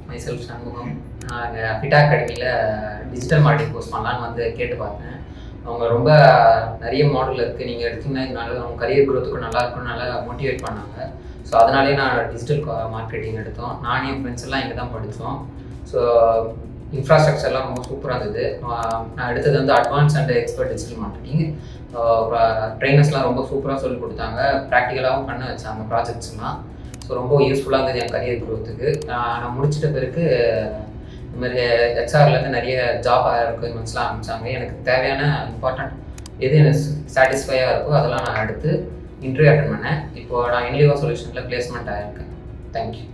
myself Shanmugam. FITA Academy digital marketing course பண்ணலான்னு கேட்டு பார்த்தேன். அவங்க ரொம்ப நிறைய மாடல் இருக்குது, நீங்கள் எடுத்திங்கன்னா இதனால அவங்க கரியர் க்ரோத்துக்கு நல்லா இருக்குன்னு நல்லா மோட்டிவேட் பண்ணாங்க. ஸோ அதனாலே நான் டிஜிட்டல் மார்க்கெட்டிங் எடுத்தோம். நானும் என் ஃப்ரெண்ட்ஸ் எல்லாம் இங்கே தான் படித்தோம். ஸோ இன்ஃப்ராஸ்ட்ரக்சர்லாம் ரொம்ப சூப்பராக இருந்தது. நான் எடுத்தது advance and expert digital marketing. ட்ரைனர்ஸ்லாம் ரொம்ப சூப்பராக சொல்லிக் கொடுத்தாங்க, ப்ராக்டிக்கலாகவும் பண்ண வச்சாங்க ப்ராஜெக்ட்ஸ்லாம். ஸோ ரொம்ப யூஸ்ஃபுல்லாக இருந்தது என் கரியர் க்ரோத்துக்கு. நான் முடிச்சிட்ட பிறகு இந்த மாதிரி ஹெச்ஆர்லேருந்து நிறைய ஜாப் ரெக்குயர்மெண்ட்ஸ்லாம் அனுப்பிச்சாங்க. எனக்கு தேவையான இம்பார்ட்டண்ட் எது எனக்கு சாட்டிஸ்ஃபையாக இருக்கோ அதெல்லாம் நான் எடுத்து இன்டர்வியூ அட்டன் பண்ணேன். இப்போது நான் இன்லிவா சொல்யூஷனில் பிளேஸ்மெண்ட் ஆகிருக்கேன். தேங்க்யூ.